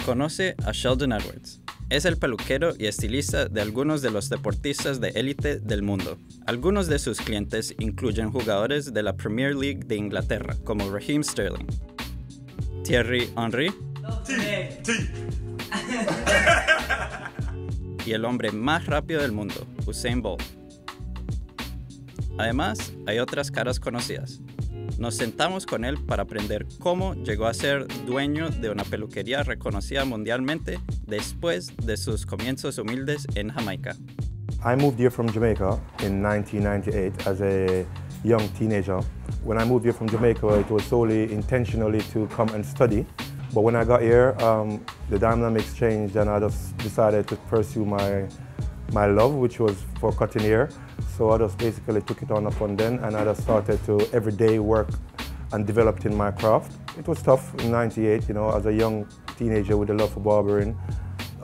Conoce a Sheldon Edwards. Es el peluquero y estilista de algunos de los deportistas de élite del mundo. Algunos de sus clientes incluyen jugadores de la Premier League de Inglaterra, como Raheem Sterling, Thierry Henry y el hombre más rápido del mundo, Usain Bolt. Además, hay otras caras conocidas. Nos sentamos con él para aprender cómo llegó a ser dueño de una peluquería reconocida mundialmente después de sus comienzos humildes en Jamaica. I moved here from Jamaica in 1998 as a young teenager. When I moved here from Jamaica, it was solely intentionally to come and study. But when I got here, the dynamics changed and I just decided to pursue my love, which was for cutting hair. So I just basically took it on up on then and I just started to everyday work and developed in my craft. It was tough in '98, you know, as a young teenager with a love for barbering.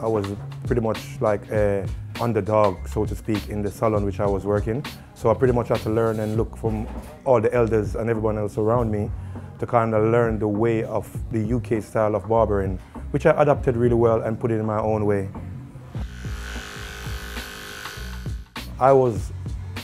I was pretty much like a underdog, so to speak, in the salon which I was working. So I pretty much had to learn and look from all the elders and everyone else around me to kind of learn the way of the UK style of barbering, which I adapted really well and put it in my own way. I was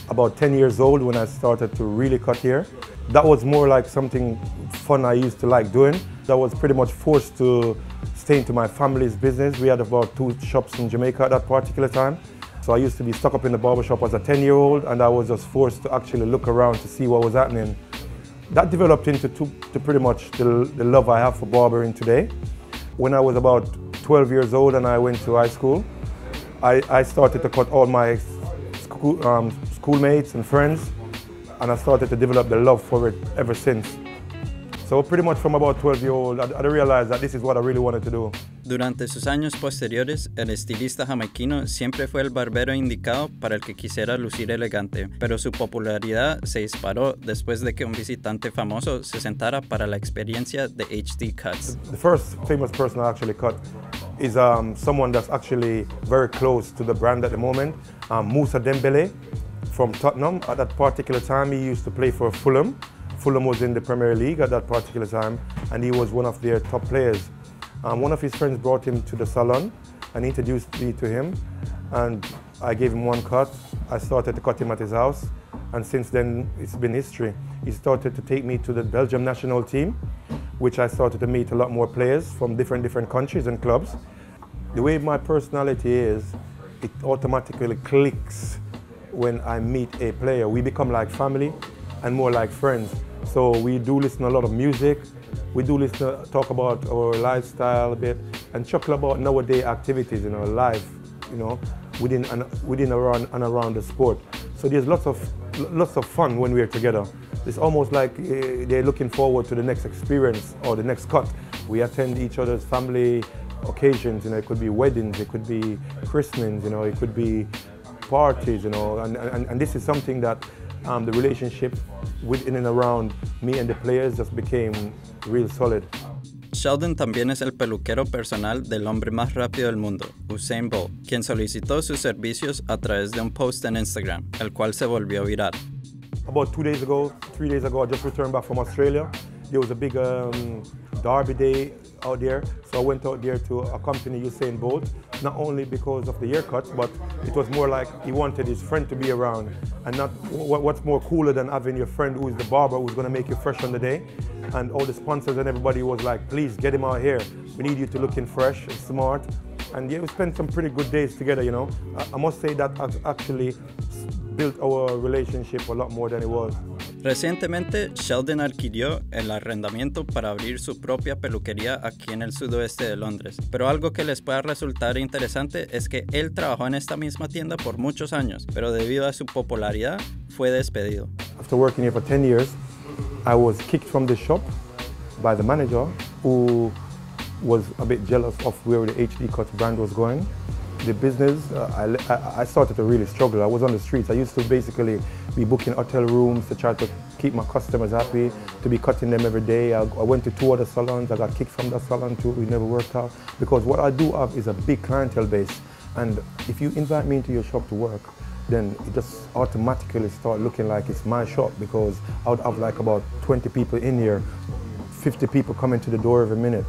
about 10 years old when I started to really cut hair. That was more like something fun I used to like doing. I was pretty much forced to stay into my family's business. We had about 2 shops in Jamaica at that particular time. So I used to be stuck up in the barber shop as a 10-year-old and I was just forced to actually look around to see what was happening. That developed into to pretty much the love I have for barbering today. When I was about 12 years old and I went to high school, I started to cut all my schoolmates and friends, and I started to develop the love for it ever since. So pretty much from about 12-year-old, I realized that this is what I really wanted to do. Durante sus años posteriores, el estilista jamaiquino siempre fue el barbero indicado para el que quisiera lucir elegante, pero su popularidad se disparó después de que un visitante famoso se sentara para la experiencia de HD Cutz. The first famous person I actually cut is someone that's actually very close to the brand at the moment, Moussa Dembele from Tottenham. At that particular time, he used to play for Fulham. Fulham was in the Premier League at that particular time, and he was one of their top players. One of his friends brought him to the salon and introduced me to him, and I gave him one cut. I started to cut him at his house, and since then it's been history. He started to take me to the Belgium national team, which I started to meet a lot more players from different countries and clubs. The way my personality is, it automatically clicks when I meet a player. We become like family and more like friends. So we do listen to a lot of music. We do listen to talk about our lifestyle a bit and chuckle about nowadays activities in our life, you know, within and around the sport. So there's lots of fun when we're together. It's almost like they're looking forward to the next experience or the next cut. We attend each other's family occasions, you know, it could be weddings, it could be christenings, you know, it could be parties, you know, and this is something that the relationship within and around me and the players just became real solid. Sheldon también es el peluquero personal del hombre más rápido del mundo, Usain Bolt, quien solicitó sus servicios a través de un post en Instagram, el cual se volvió viral. About 3 days ago, I just returned back from Australia. There was a big derby day out there, so I went out there to accompany Usain Bolt, not only because of the haircut, but it was more like he wanted his friend to be around. And not what's more cooler than having your friend who is the barber who's going to make you fresh on the day. And all the sponsors and everybody was like, please get him out here. We need you to looking fresh and smart. And yeah, we spent some pretty good days together, you know. I must say that actually built our relationship a lot more than it was. Recientemente, Sheldon adquirió el arrendamiento para abrir su propia peluquería aquí en el sudoeste de Londres. Pero algo que les pueda resultar interesante es que él trabajó en esta misma tienda por muchos años, pero debido a su popularidad, fue despedido. After working here for 10 years, I was kicked from the shop by the manager, who was a bit jealous of where the HD Cutz brand was going. The business, I started to really struggle. I was on the streets. I used to basically be booking hotel rooms to try to keep my customers happy, to be cutting them every day. I went to 2 other salons. I got kicked from that salon too. It never worked out. Because what I do have is a big clientele base. And if you invite me into your shop to work, then it just automatically start looking like it's my shop, because I would have like about 20 people in here, 50 people coming to the door every minute.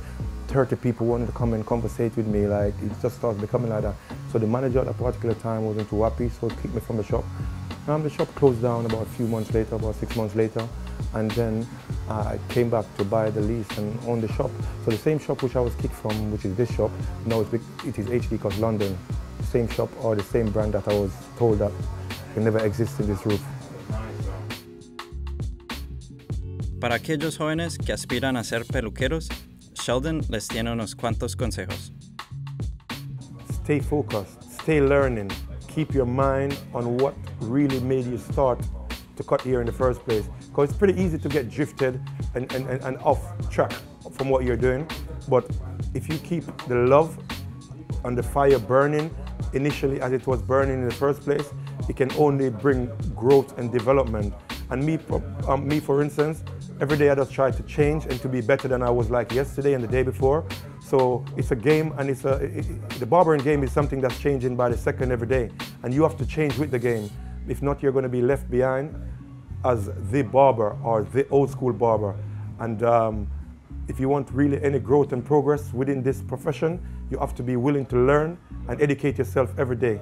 30 people wanted to come and conversate with me. Like, it just started becoming like that. So the manager at that particular time wasn't too happy, so he kicked me from the shop. The shop closed down about a few months later, about 6 months later, and then I came back to buy the lease and own the shop. So the same shop which I was kicked from, which is this shop, now it is HD Cutz London. The same shop or the same brand that I was told that can never exist in this roof. Para aquellos jóvenes que aspiran a ser peluqueros, Sheldon les tiene unos cuantos consejos. Stay focused, stay learning, keep your mind on what really made you start to cut hair in the first place. Because it's pretty easy to get drifted and off track from what you're doing. But if you keep the love and the fire burning initially as it was burning in the first place, it can only bring growth and development. And me, for instance, every day I just try to change and to be better than I was like yesterday and the day before. So it's a game, and the barbering game is something that's changing by the second every day. And you have to change with the game. If not, you're going to be left behind as the barber or the old school barber. And if you want really any growth and progress within this profession, you have to be willing to learn and educate yourself every day.